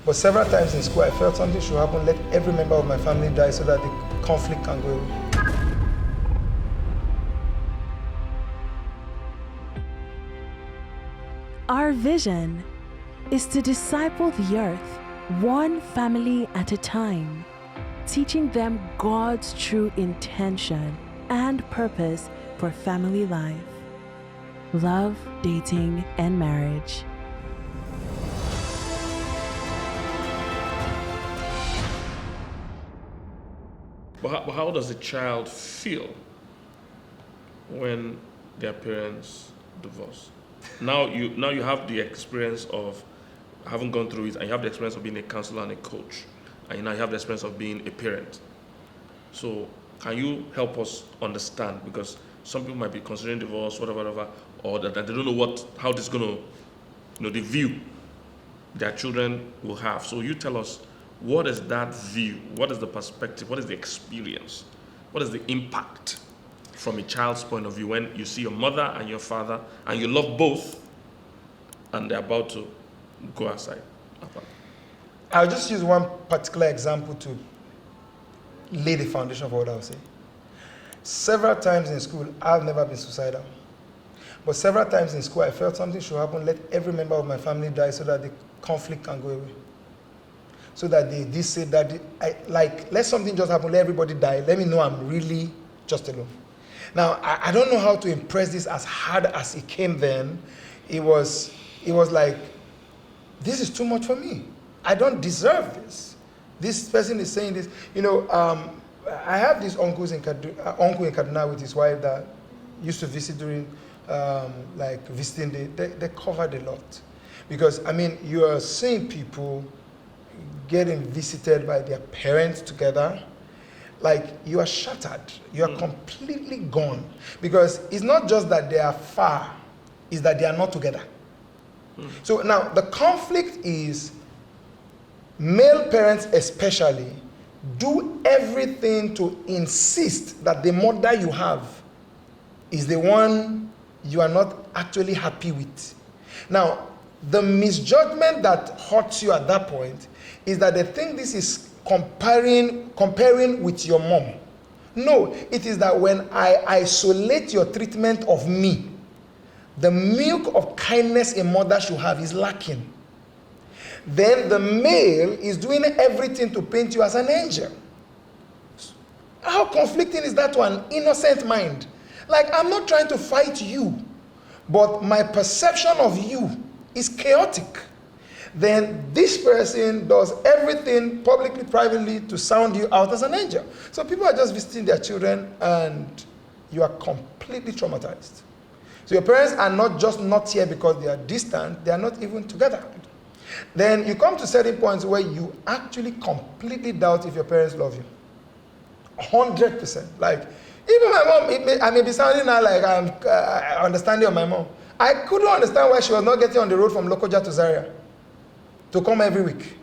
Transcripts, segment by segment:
But several times in school, I felt something should happen, let every member of my family die so that the conflict can go away. Our vision is to disciple the earth, one family at a time, teaching them God's true intention and purpose for family life, love, dating, and marriage. But how does a child feel when their parents divorce? Now you have the experience of having gone through it, and you have the experience of being a counselor and a coach, and now you have the experience of being a parent. So can you help us understand? Because some people might be considering divorce, whatever, or that they don't know how this is going to, the view their children will have. So you tell us, what is that view? What is the perspective? What is the experience? What is the impact from a child's point of view when you see your mother and your father and you love both and they're about to go outside? I'll just use one particular example to lay the foundation for what I'll say. Several times in school, I've never been suicidal. But several times in school, I felt something should happen, let every member of my family die so that the conflict can go away. So that they say that, let something just happen, let everybody die, let me know I'm really just alone. Now, I don't know how to impress this as hard as it came then. It was like, this is too much for me. I don't deserve this. This person is saying this. I have these uncle in Kaduna with his wife that used to visit during visiting day. They covered a lot. Because, you are seeing people getting visited by their parents together. Like, you are shattered. You are completely gone. Because it's not just that they are far, it's that they are not together. So now, the conflict is male parents especially do everything to insist that the mother you have is the one you are not actually happy with. Now, the misjudgment that hurts you at that point is that they think this is comparing with your mom. No, it is that when I isolate your treatment of me, the milk of kindness a mother should have is lacking. Then the male is doing everything to paint you as an angel. How conflicting is that to an innocent mind? Like, I'm not trying to fight you, but my perception of you is chaotic. Then this person does everything publicly, privately to sound you out as an angel. So people are just visiting their children and you are completely traumatized. So your parents are not just not here because they are distant, they are not even together. Then you come to certain points where you actually completely doubt if your parents love you. 100%. Like, even my mom, I may be sounding now like I'm understanding of my mom. I couldn't understand why she was not getting on the road from Lokoja to Zaria to come every week,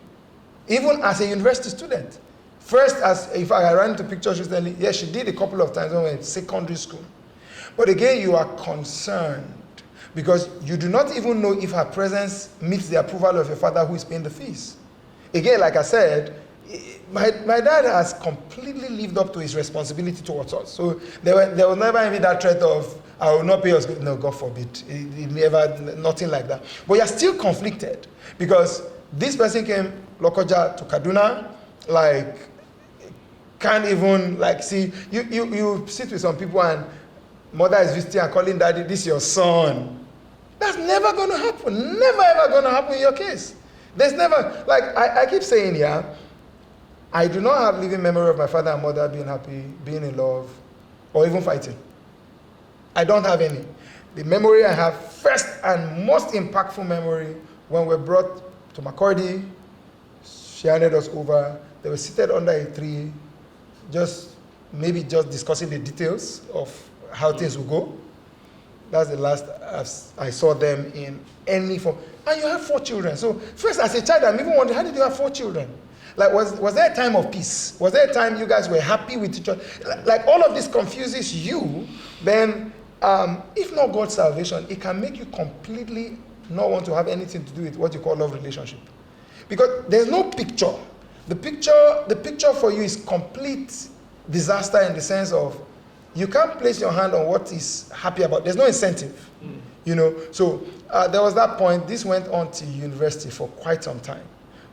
even as a university student. First, if I ran into pictures recently, yes, she did a couple of times when we were in secondary school. But again, you are concerned because you do not even know if her presence meets the approval of your father who is paying the fees. Again, like I said, my dad has completely lived up to his responsibility towards us. So there was never even that threat of, I will not pay us. No, God forbid. It never, nothing like that. But you're still conflicted because this person came Lokoja to Kaduna, like, can't even, like, see, you sit with some people and mother is visiting and calling daddy, this is your son. That's never going to happen. Never ever going to happen in your case. There's never, like, I keep saying here, I do not have living memory of my father and mother being happy, being in love, or even fighting. I don't have any. The memory I have, first and most impactful memory, when we were brought to Makurdi, she handed us over, they were seated under a tree, just discussing the details of how things will go. That's the last I saw them in any form. And you have 4 children. So first, as a child, I'm even wondering, how did you have 4 children? Like, was there a time of peace? Was there a time you guys were happy with each other? Like, all of this confuses you. Then, if not God's salvation, it can make you completely not want to have anything to do with what you call love relationship. Because there's no picture. The picture for you is complete disaster in the sense of you can't place your hand on what is happy about. There's no incentive, you know. So there was that point. This went on to university for quite some time,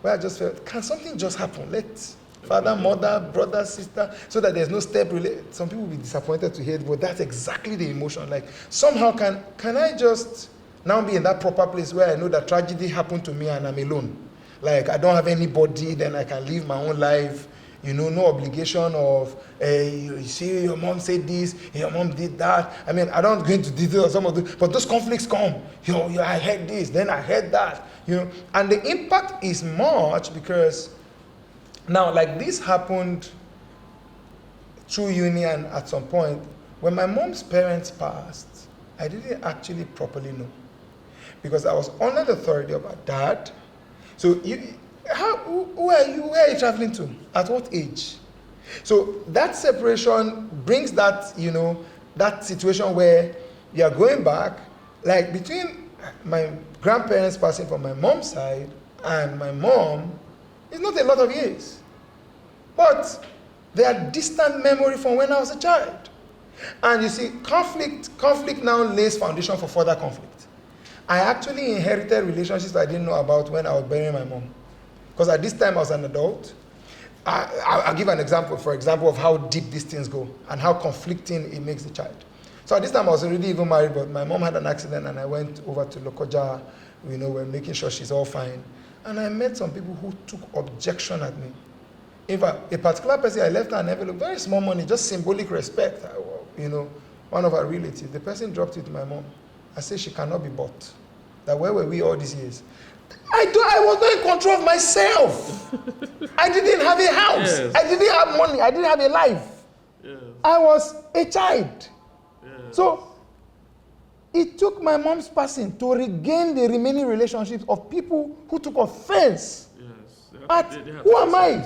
where I just felt, can something just happen? Let father, mother, brother, sister, so that there's no step. Some people will be disappointed to hear it, but that's exactly the emotion. Like somehow, can I just now be in that proper place where I know that tragedy happened to me and I'm alone? Like I don't have anybody, then I can live my own life. You know, no obligation of, you see, your mom said this, your mom did that. I mean, I don't go into detail of some of those, but those conflicts come. I heard this, then I heard that. You know, and the impact is much because now, like this happened through uni, and at some point, when my mom's parents passed, I didn't actually properly know because I was under the authority of my dad. So who are you? Where are you traveling to? At what age? So that separation brings that, you know, that situation where you are going back, like between my grandparents passing from my mom's side and my mom, it's not a lot of years. But they are distant memory from when I was a child. And you see, conflict now lays foundation for further conflict. I actually inherited relationships I didn't know about when I was burying my mom. Because at this time I was an adult. I'll give an example, for example, of how deep these things go and how conflicting it makes the child. So at this time I was already even married, but my mom had an accident and I went over to Lokoja. You know, we're making sure she's all fine. And I met some people who took objection at me. In fact, a particular person, I left her an envelope, very small money, just symbolic respect. You know, one of our relatives, the person dropped it to my mom. I said she cannot be bought. That where were we all these years? I was not in control of myself. I didn't have a house. Yes. I didn't have money. I didn't have a life. Yes. I was a child. Yes. So it took my mom's passing to regain the remaining relationships of people who took offense. Yes. Who am I?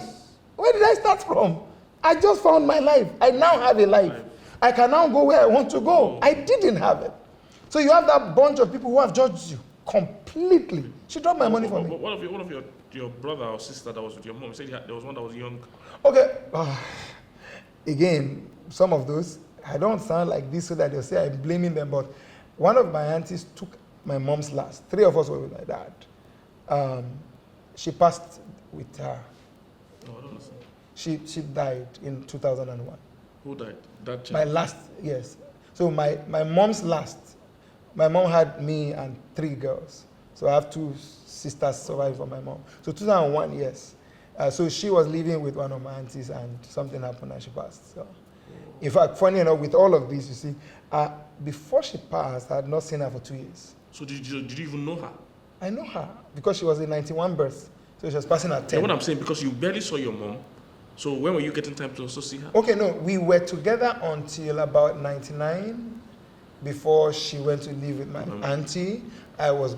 Where did I start from? I just found my life. I now have a life. I can now go where I want to go. I didn't have it. So you have that bunch of people who have judged you completely. She dropped my money for me. One of your brother or sister that was with your mom, you said there was one that was young. Okay. Again, some of those, I don't sound like this so that they'll say I'm blaming them, but one of my aunties took my mom's last. 3 of us were with my dad. She passed with her. No, I don't understand. She died in 2001. Who died? That child? My last, yes. So my mom's last. My mom had me and 3 girls. So I have 2 sisters surviving from my mom. So 2001, yes. So she was living with one of my aunties and something happened and she passed. So, in fact, funny enough, with all of this, you see, before she passed, I had not seen her for 2 years. So did you even know her? I know her because she was a 91 birth. So she was passing at 10. Yeah, what I'm saying, because you barely saw your mom. So when were you getting time to also see her? Okay, no, we were together until about 99. Before she went to live with my auntie, I was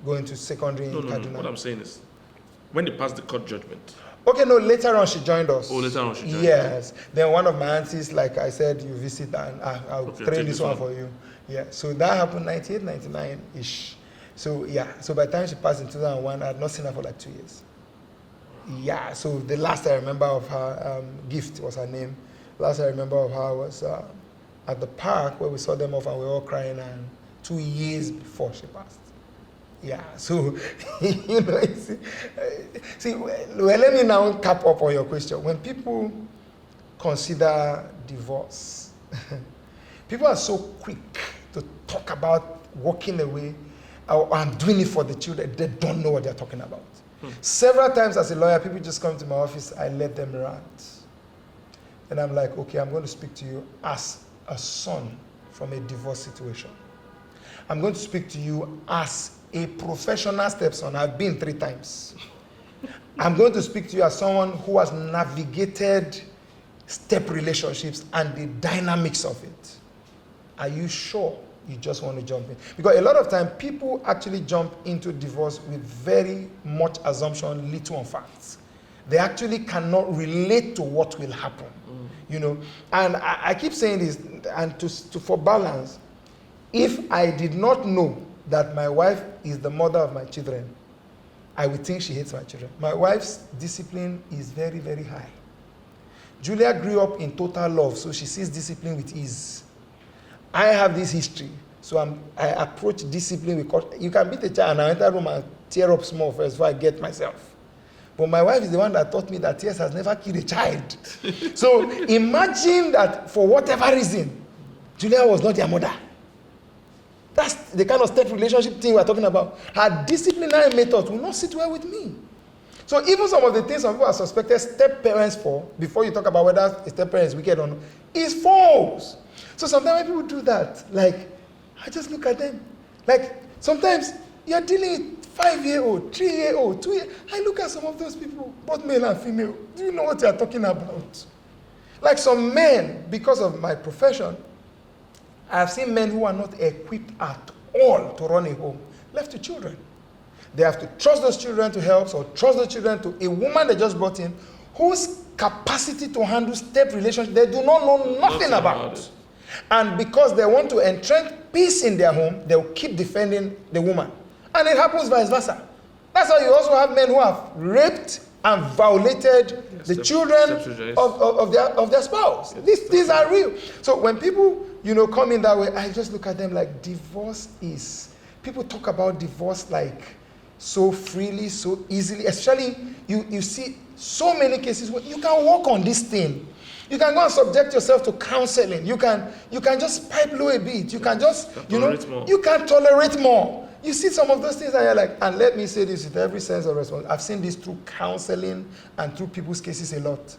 going to secondary in Kaduna. What I'm saying is, when they passed the court judgment. Okay, no, later on she joined us. Oh, later on she joined us. Yes. Then one of my aunties, like I said, you visit and I'll train this one for you. Yeah, so that happened 98, 99-ish. So yeah, so by the time she passed in 2001, I had not seen her for like 2 years. Yeah, so the last I remember of her, Gift was her name. Last I remember of her was at the park where we saw them off and we were all crying, and 2 years before she passed. Yeah, so, you know, see, well, let me now cap up on your question. When people consider divorce, people are so quick to talk about walking away, or I'm doing it for the children. They don't know what they're talking about. Several times as a lawyer, people just come to my office, I let them rant. And I'm like, okay, I'm going to speak to you as a son from a divorce situation. I'm going to speak to you as a professional stepson. I've been 3 times. I'm going to speak to you as someone who has navigated step relationships and the dynamics of it. Are you sure you just want to jump in? Because a lot of time, people actually jump into divorce with very much assumption, little on facts. They actually cannot relate to what will happen. You know, and I keep saying this, and for balance, if I did not know that my wife is the mother of my children, I would think she hates my children. My wife's discipline is very, very high. Julia grew up in total love, so she sees discipline with ease. I have this history, so I approach discipline with, you can beat a child and I enter the room and tear up small first before I get myself. But my wife is the one that taught me that tears has never killed a child. So imagine that for whatever reason, Julia was not your mother. That's the kind of step relationship thing we're talking about. Her disciplinary method will not sit well with me. So even some of the things some people are suspected step parents for, before you talk about whether a step parent is wicked or not, is false. So sometimes when people do that, like, I just look at them. Like, sometimes you're dealing with 5-year-old, 3-year-old, 2-year. I look at some of those people, both male and female. Do you know what you're talking about? Like some men, because of my profession, I've seen men who are not equipped at all to run a home, left to children. They have to trust those children to help, or trust those children to a woman they just brought in, whose capacity to handle step relationships they do not know nothing about. And because they want to entrench peace in their home, they'll keep defending the woman. And it happens vice versa. That's why you also have men who have raped and violated the children of their spouse. These are real. So when people, come in that way, I just look at them like divorce is, people talk about divorce like so freely, so easily, especially you see so many cases where you can work on this thing. You can go and subject yourself to counseling. You can just pipe low a bit. You can just, you can tolerate more. You see some of those things and you're like, and let me say this with every sense of responsibility. I've seen this through counseling and through people's cases a lot.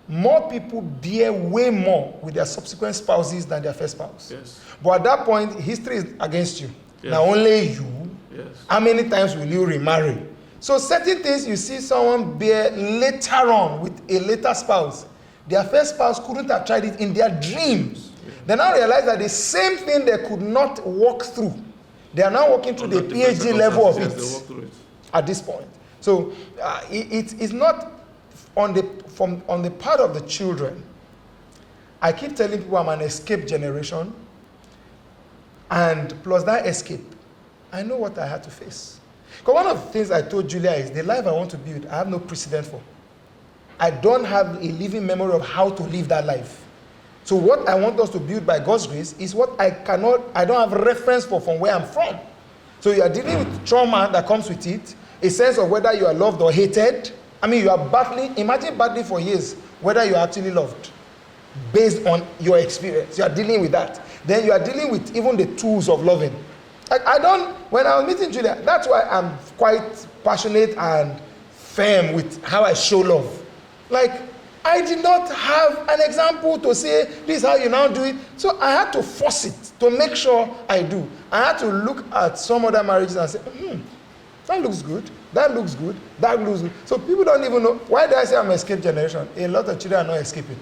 More people bear way more with their subsequent spouses than their first spouse. Yes. But at that point, history is against you. Yes. Now only you. Yes. How many times will you remarry? So certain things you see someone bear later on with a later spouse. Their first spouse couldn't have tried it in their dreams. Yeah. They now realize that the same thing they could not walk through, they are now walking through the PhD level of it at this point. So it's not on the part of the children. I keep telling people I'm an escape generation, and plus that escape, I know what I had to face. Because one of the things I told Julia is the life I want to build, I have no precedent for. I don't have a living memory of how to live that life. So what I want us to build by God's grace is what I don't have reference for from where I'm from. So you are dealing with trauma that comes with it, a sense of whether you are loved or hated. I mean, you are battling, imagine battling for years, whether you are actually loved, based on your experience. You are dealing with that. Then you are dealing with even the tools of loving. When I was meeting Julia, that's why I'm quite passionate and firm with how I show love. Like, I did not have an example to say, this is how you now do it. So I had to force it to make sure I do. I had to look at some other marriages and say, that looks good, that looks good, that looks good. So people don't even know. Why do I say I'm an escape generation? A lot of children are not escaping.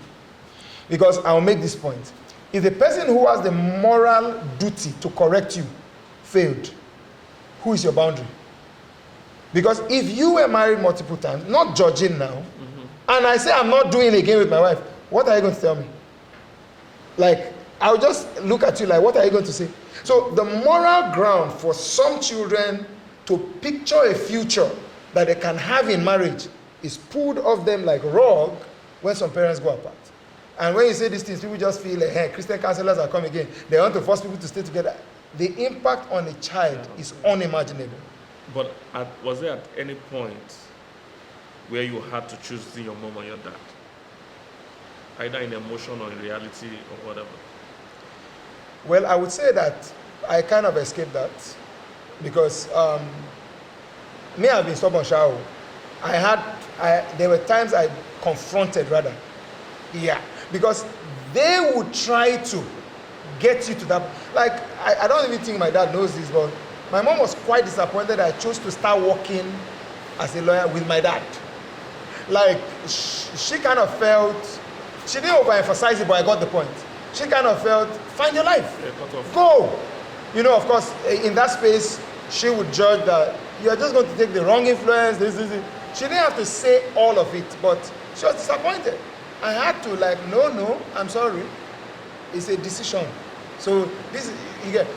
Because I'll make this point. If the person who has the moral duty to correct you failed, who is your boundary? Because if you were married multiple times, not judging now, and I say I'm not doing it again with my wife, what are you going to tell me? Like, I'll just look at you like, what are you going to say? So the moral ground for some children to picture a future that they can have in marriage is pulled off them like rug when some parents go apart. And when you say these things, people just feel like, hey, Christian counselors are coming again. They want to force people to stay together. The impact on a child is unimaginable. But was there at any point where you had to choose between your mom and your dad? Either in emotion or in reality or whatever? Well, I would say that I kind of escaped that because me, I've been stubborn, Shao. There were times I confronted rather. Yeah, because they would try to get you to that. Like, I don't even think my dad knows this, but my mom was quite disappointed I chose to start working as a lawyer with my dad. Like, she kind of felt, she didn't overemphasize it, but I got the point. She kind of felt, find your life, go. Of course, in that space, she would judge that you're just going to take the wrong influence, this. She didn't have to say all of it, but she was disappointed. I had to no, I'm sorry. It's a decision. So this,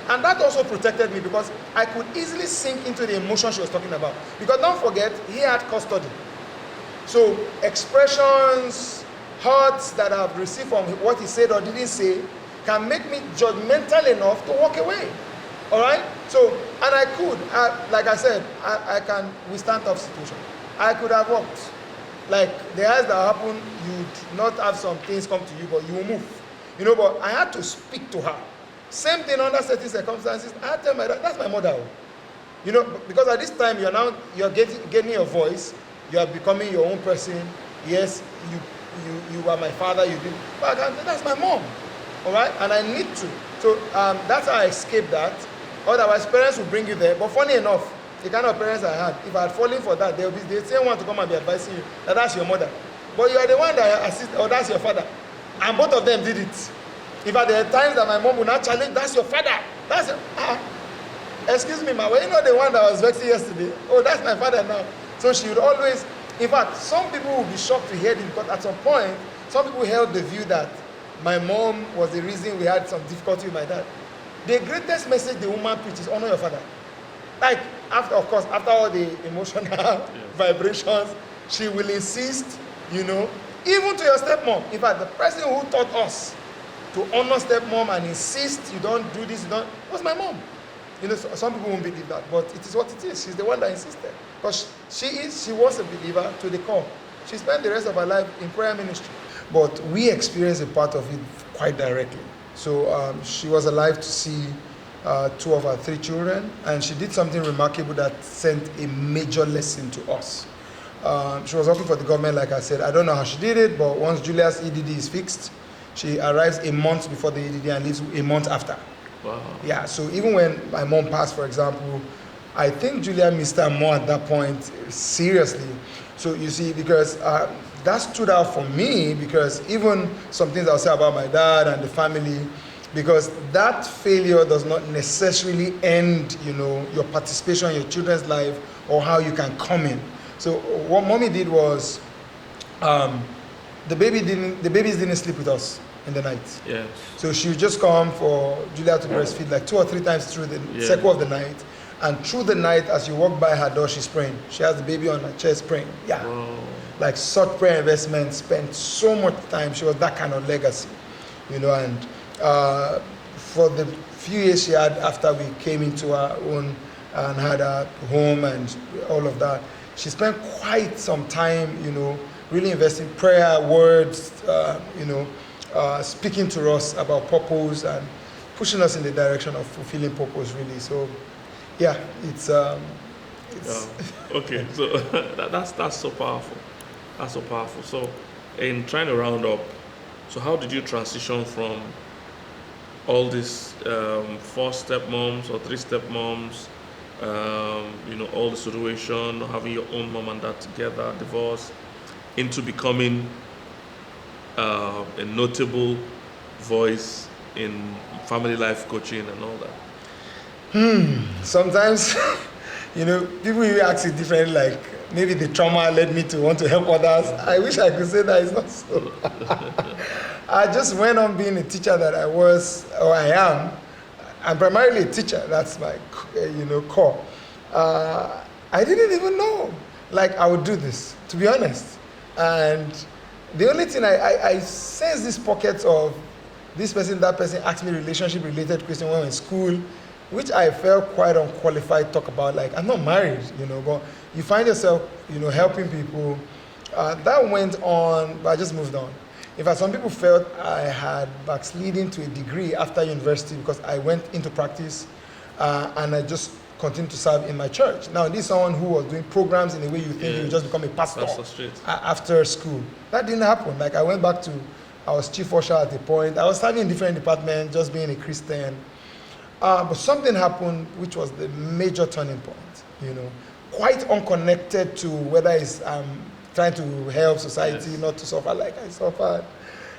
and that also protected me because I could easily sink into the emotion she was talking about. Because don't forget, he had custody. So expressions, hurts that I've received from what he said or didn't say can make me judgmental enough to walk away. All right? So, and I could, like I said, I can withstand tough situation. I could have walked. Like the eyes that happen, you'd not have some things come to you, but you will move. You know, but I had to speak to her. Same thing under certain circumstances. I had to tell my dad, that's my mother. You know, because at this time you're getting your voice, you are becoming your own person. Yes, you are my father, you did, but that's my mom. All right, and I need to. So that's how I escaped that. Otherwise, parents will bring you there. But funny enough, the kind of parents I had, if I had fallen for that, they'll say want to come and be advising you that that's your mother. But you are the one that assists, or that's your father. And both of them did it. In fact, there are times that my mom would not challenge, that's your father. That's your, excuse me, ma, were you not the one that was vexing yesterday? Oh, that's my father now. So she would always, in fact, some people would be shocked to hear this because at some point, some people held the view that my mom was the reason we had some difficulty with my dad. The greatest message the woman preaches, honor your father. Like, after all the emotional vibrations, she will insist, you know, even to your stepmom. In fact, the person who taught us to honor stepmom and insist you don't do this, was my mom. You know, some people won't believe that, but it is what it is. She's the one that insisted. Because she was a believer to the core. She spent the rest of her life in prayer ministry. But we experienced a part of it quite directly. So she was alive to see 2 of her 3 children, and she did something remarkable that sent a major lesson to us. She was working for the government, like I said. I don't know how she did it, but once Julia's EDD is fixed, she arrives a month before the EDD and leaves a month after. Wow. Yeah, so even when my mom passed, for example, I think Julia missed her more at that point, seriously. So you see, because that stood out for me, because even some things I'll say about my dad and the family, because that failure does not necessarily end, you know, your participation in your children's life or how you can come in. So what mommy did was, the babies didn't sleep with us in the night. Yes. So she would just come for Julia to breastfeed like 2 or 3 times through the cycle of the night. And through the night, as you walk by her door, she's praying. She has the baby on her chest praying. Yeah. Whoa. Like such prayer investment, spent so much time. She was that kind of legacy, you know. And for the few years she had after we came into our own and had our home and all of that, she spent quite some time, you know, really investing prayer, words, you know, speaking to us about purpose and pushing us in the direction of fulfilling purpose, really. So, yeah, it's okay. So that's so powerful. That's so powerful. So, in trying to round up, so how did you transition from all these 4 stepmoms or 3 stepmoms, you know, all the situation, having your own mom and dad together, divorce, into becoming a notable voice in family life coaching and all that? Sometimes, you know, people will ask it differently, like maybe the trauma led me to want to help others. I wish I could say that it's not so. I just went on being a teacher that I was, or I am. I'm primarily a teacher. That's my, you know, core. I didn't even know, like, I would do this, to be honest. And the only thing I sense these pockets of this person, that person asked me relationship-related questions when we were in school, which I felt quite unqualified to talk about. Like, I'm not married, you know, but you find yourself, you know, helping people. That went on, but I just moved on. In fact, some people felt I had backsliding to a degree after university because I went into practice and I just continued to serve in my church. Now, this is someone who was doing programs in a way you think you would just become a pastor after school. That didn't happen. Like, I went back to, I was chief usher at the point. I was serving in different departments, just being a Christian. But something happened which was the major turning point, you know, quite unconnected to whether it's trying to help society not to suffer like I suffered.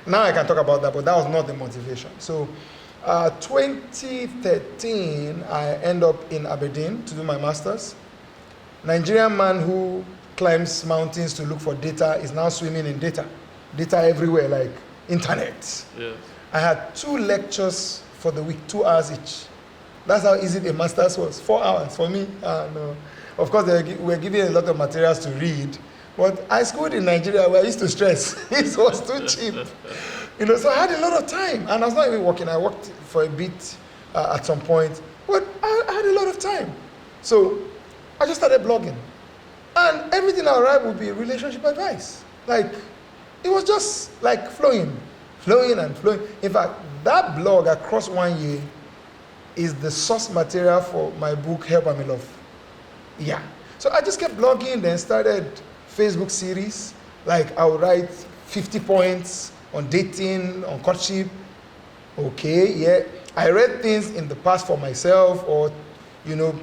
Now I can talk about that, but that was not the motivation. So 2013, I end up in Aberdeen to do my master's. Nigerian man who climbs mountains to look for data is now swimming in data. Data everywhere, like internet. Yeah. I had 2 lectures for the week, 2 hours each. That's how easy the master's was. 4 hours for me. No. Of course, they were giving a lot of materials to read. But I schooled in Nigeria where I used to stress. It was too cheap. So I had a lot of time. And I was not even working. I worked for a bit at some point. But I had a lot of time. So I just started blogging. And everything I write would be relationship advice. Like, it was just like flowing and flowing. In fact, that blog across 1 year is the source material for my book, Help I'm in Love. Yeah. So I just kept blogging, then started Facebook series. Like, I would write 50 points on dating, on courtship. Okay, yeah. I read things in the past for myself, or,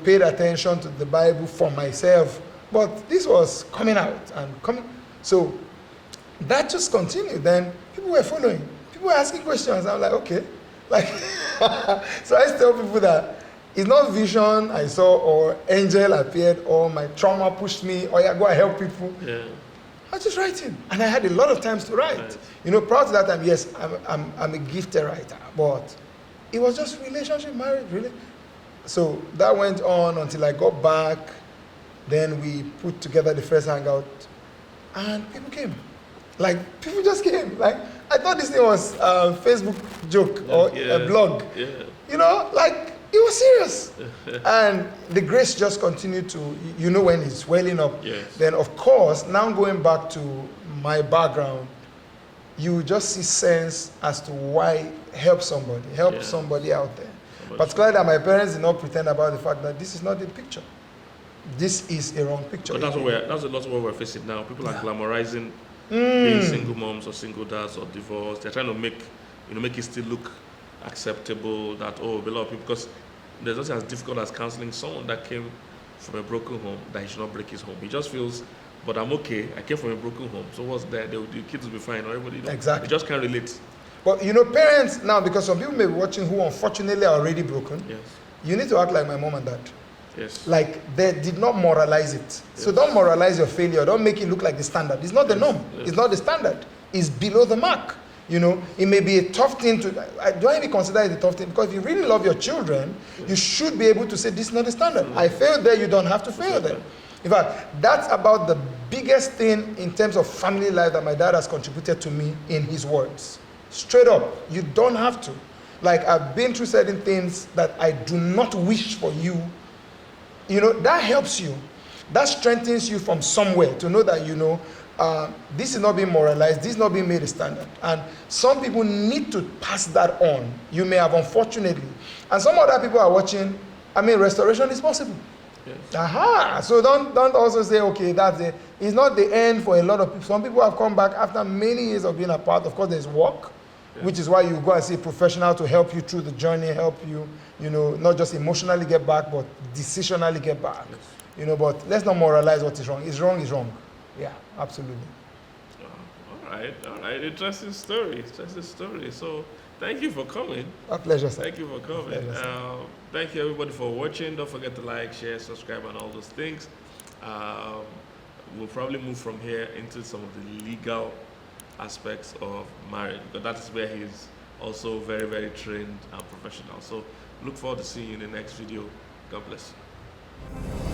paid attention to the Bible for myself. But this was coming out and coming. So that just continued. Then people were following. People were asking questions. I'm like, okay. Like, so I tell people that it's not vision I saw or angel appeared or my trauma pushed me or go and help people. Yeah. I was just writing. And I had a lot of times to write. Right. Prior to that time, yes, I'm a gifted writer. But it was just relationship, marriage, really. So that went on until I got back. Then we put together the first hangout. And people came. Like, people just came. Like, I thought this thing was a Facebook joke or a blog. Yeah. It was serious. And the grace just continued to, when it's welling up. Yes. Then, of course, now going back to my background, you just see sense as to why help somebody out there. Particularly that my parents did not pretend about the fact that this is not the picture. This is a wrong picture. But that's a lot of what we're facing now. People are glamorizing being single moms or single dads or divorced. They're trying to make it still look acceptable that, a lot of people, because there's nothing as difficult as counseling someone that came from a broken home that he should not break his home. He just feels, but I'm okay. I came from a broken home. So what's there? The kids will be fine. Or everybody, exactly. They just can't relate. But parents now, because some people may be watching who unfortunately are already broken, yes. You need to act like my mom and dad. Yes. Like they did not moralize it. Yes. So don't moralize your failure. Don't make it look like the standard. It's not the norm. Yes. It's not the standard. It's below the mark. It may be a tough thing to, do I even consider it a tough thing? Because if you really love your children, you should be able to say, this is not the standard. I failed there, you don't have to fail there. In fact, that's about the biggest thing in terms of family life that my dad has contributed to me in his words. Straight up, you don't have to. Like, I've been through certain things that I do not wish for you. That helps you. That strengthens you from somewhere to know that, this is not being moralized, this is not being made a standard. And some people need to pass that on. You may have, unfortunately. And some other people are watching, restoration is possible. Yes. Aha! So don't also say, okay, that's it. It's not the end for a lot of people. Some people have come back after many years of being apart. Of course, there's work, which is why you go and see a professional to help you through the journey, help you, not just emotionally get back, but decisionally get back. Yes. But let's not moralize what is wrong. It's wrong is wrong. Yeah, absolutely. All right. Interesting story. So, thank you for coming. A pleasure, sir. Thank you for coming. Thank you, everybody, for watching. Don't forget to like, share, subscribe, and all those things. We'll probably move from here into some of the legal aspects of marriage, because that is where he's also very, very trained and professional. So, look forward to seeing you in the next video. God bless you.